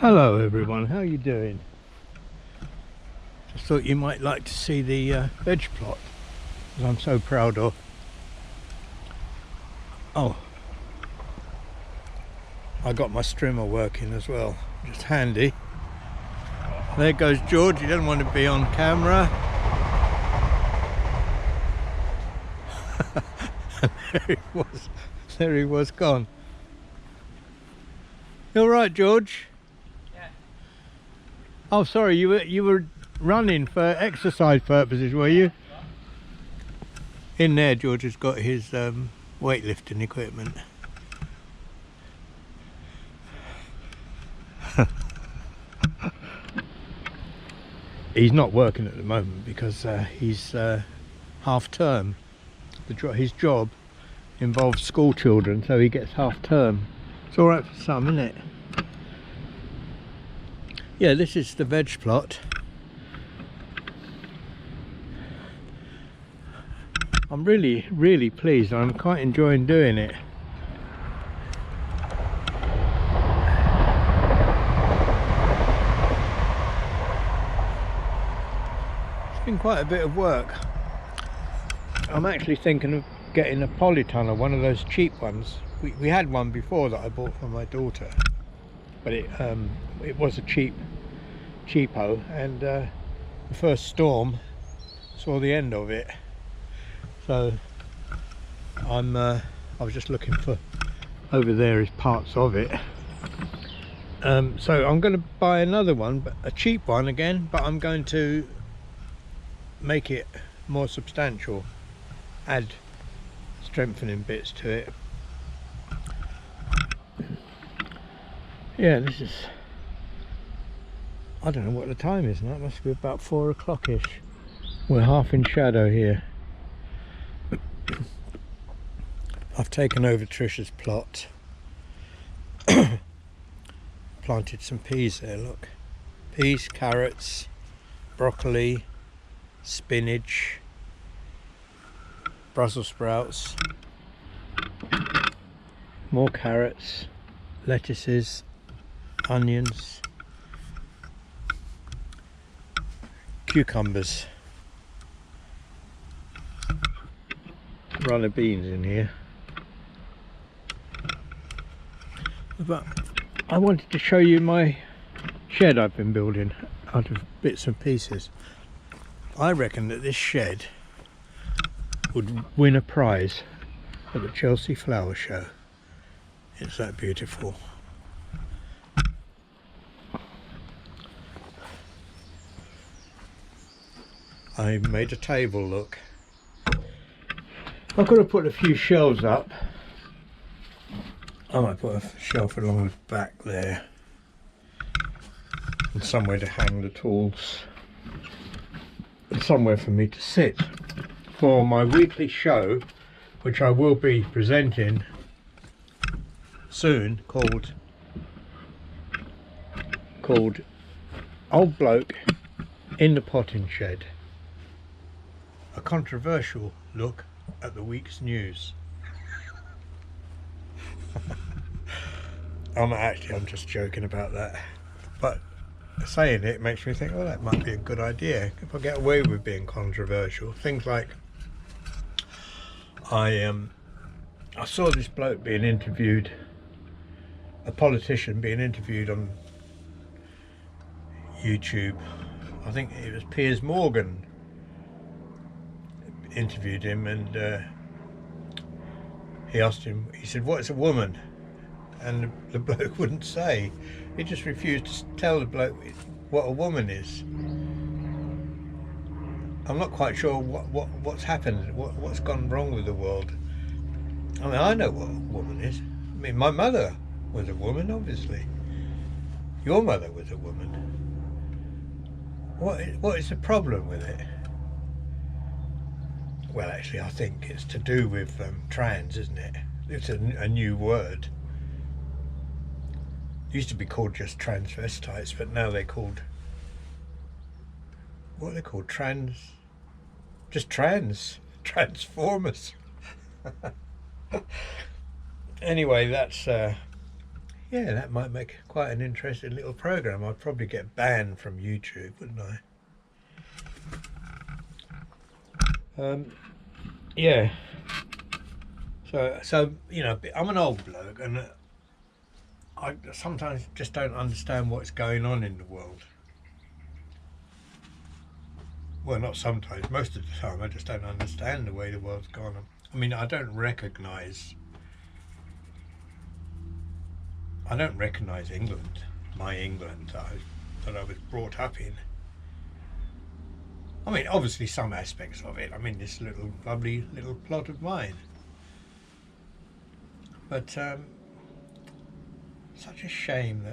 Hello everyone, how you doing? Just thought you might like to see the veg plot that I'm so proud of. Oh, I got my strimmer working as well, just handy. There goes George, he doesn't want to be on camera. There he was gone. You all right, George? Yeah. Oh, sorry, you were running for exercise purposes, were you? In there, George has got his weightlifting equipment. He's not working at the moment because he's half term. His job involves school children, so he gets half term. It's all right for some, isn't it? Yeah, this is the veg plot. I'm really pleased. I'm quite enjoying doing it. It's been quite a bit of work. I'm actually thinking of getting a polytunnel, one of those cheap ones. We had one before that I bought for my daughter, but it was a cheapo, and the first storm saw the end of it. So I was just looking for, over there is parts of it. So I'm going to buy another one, but a cheap one again, but I'm going to make it more substantial, add strengthening bits to it. Yeah, this is, I don't know what the time is now, it must be about 4 o'clock-ish. We're half in shadow here. I've taken over Trisha's plot. Planted some peas there, look. Peas, carrots, broccoli, spinach, Brussels sprouts, more carrots, lettuces, onions, cucumbers, run of beans in here. But I wanted to show you my shed I've been building out of bits and pieces. I reckon that this shed would win a prize at the Chelsea Flower Show. It's that beautiful. I made a table, look. I've got to put a few shelves up. I might put a shelf along the back there and somewhere to hang the tools and somewhere for me to sit for my weekly show, which I will be presenting soon, called Old Bloke in the Potting Shed, a controversial look at the week's news. I'm just joking about that, but saying it makes me think, oh, that might be a good idea if I get away with being controversial. Things like I saw this bloke being interviewed, a politician being interviewed on YouTube. I think it was Piers Morgan interviewed him, and he asked him, he said, "What is a woman?" And the bloke wouldn't say. He just refused to tell the bloke what a woman is. I'm not quite sure what's happened, what's gone wrong with the world. I mean, I know what a woman is. I mean, my mother was a woman, obviously. Your mother was a woman. What is the problem with it? Well, actually, I think it's to do with trans, isn't it? It's a new word. Used to be called just transvestites, but now they're called, what are they called? Transformers. Anyway, that's yeah, Yeah, that might make quite an interesting little program. I'd probably get banned from YouTube, wouldn't I? Yeah. So you know, I'm an old bloke, and I sometimes just don't understand what's going on in the world. Well, not sometimes. Most of the time, I just don't understand the way the world's gone. I mean, I don't recognise England, my England that I was brought up in. I mean, obviously some aspects of it. I mean, this little lovely little plot of mine. But such a shame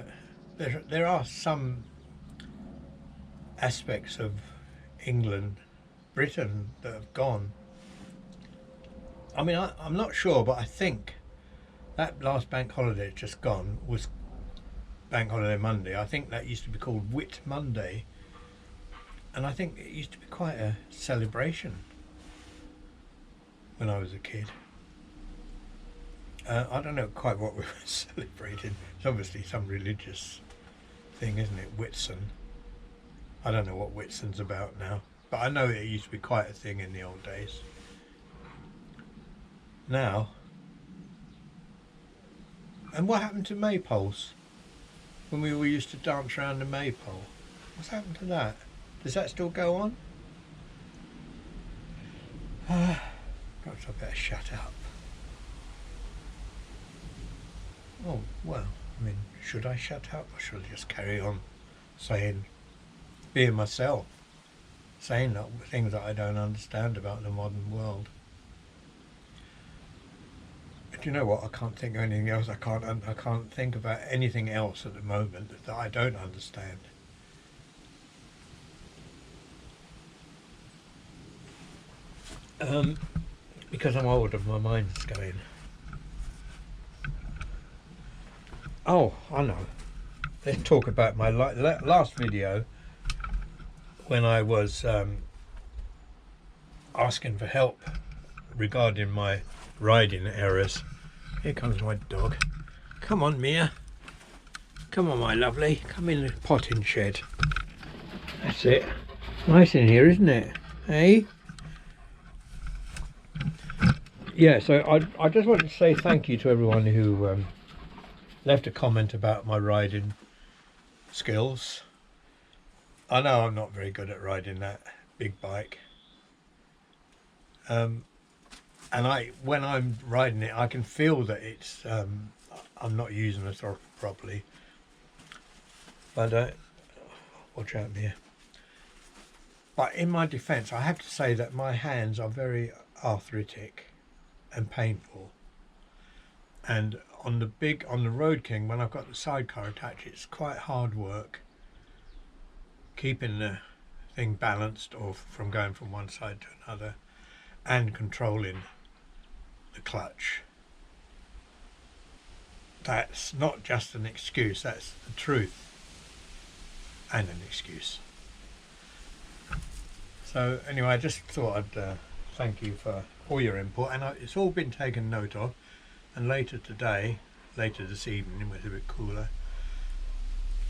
that there are some aspects of England, Britain that have gone. I mean, I'm not sure, but I think that last bank holiday just gone was Bank Holiday Monday. I think that used to be called Whit Monday, and I think it used to be quite a celebration when I was a kid. I don't know quite what we were celebrating. It's obviously some religious thing, isn't it? Whitsun. I don't know what Whitsun's about now, but I know it used to be quite a thing in the old days. Now, and what happened to maypoles? When we used to dance around the maypole. What's happened to that? Does that still go on? Perhaps I better shut up. Oh, well, I mean, should I shut up or should I just carry on being myself, saying things that I don't understand about the modern world? Do you know what? I can't think of anything else. I can't think about anything else at the moment that I don't understand. Because I'm older, my mind's going. Oh, I know. Let's talk about my last video when I was asking for help regarding my riding errors. Here comes my dog. Come on, Mia. Come on, my lovely. Come in the potting shed. That's it. Nice in here, isn't it? Hey? Yeah, so I just wanted to say thank you to everyone who left a comment about my riding skills. I know I'm not very good at riding that big bike. And when I'm riding it, I can feel that it's I'm not using the throttle properly. But watch out, Mia. But in my defence, I have to say that my hands are very arthritic and painful. And on the Road King, when I've got the sidecar attached, it's quite hard work keeping the thing balanced or from going from one side to another, and controlling the clutch. That's not just an excuse, that's the truth and an excuse. So anyway, I just thought I'd thank you for all your input, and it's all been taken note of, and later this evening, when it's a bit cooler,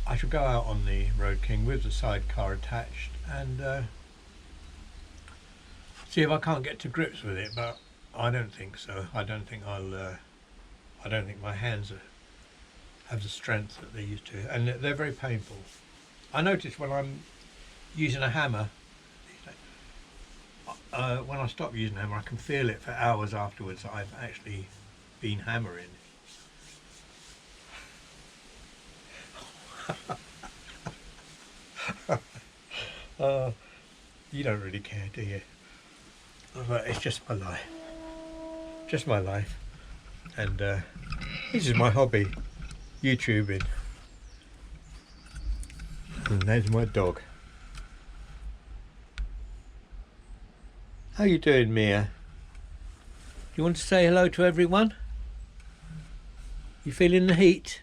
I shall go out on the Road King with the sidecar attached and see if I can't get to grips with it, but I don't think so. I don't think my hands have the strength that they used to, and they're very painful. I notice when I'm using a hammer, when I stop using a hammer, I can feel it for hours afterwards that I've actually been hammering. You don't really care, do you? But it's just my life. Just my life. And this is my hobby, YouTubing. And there's my dog. How you doing, Mia? You want to say hello to everyone? You feeling the heat?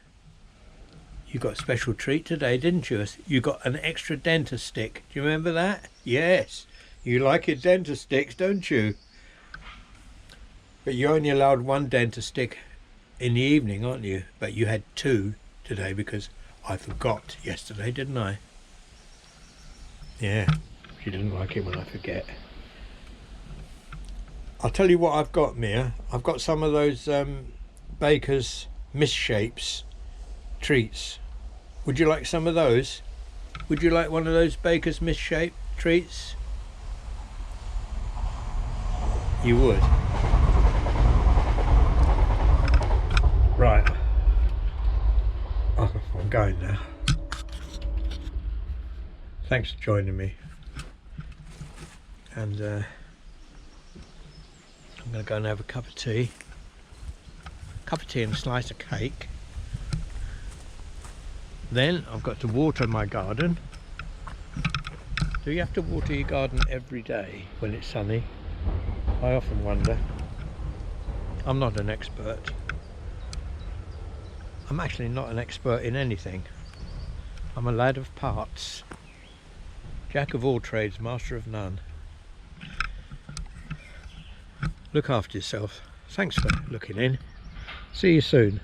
You got a special treat today, didn't you? You got an extra dentist stick. Do you remember that? Yes. You like your dentist sticks, don't you? But you're only allowed one dentist stick in the evening, aren't you? But you had two today because I forgot yesterday, didn't I? Yeah, she doesn't like it when I forget. I'll tell you what I've got, Mia. I've got some of those Baker's Misshapes treats. Would you like some of those? Would you like one of those Baker's Misshaped treats? You would. Right. Oh, I'm going now. Thanks for joining me. And I'm going to go and have a cup of tea. And a slice of cake. Then I've got to water my garden. Do you have to water your garden every day when it's sunny? I often wonder. I'm not an expert. I'm actually not an expert in anything. I'm a lad of parts. Jack of all trades, master of none. Look after yourself. Thanks for looking in. See you soon.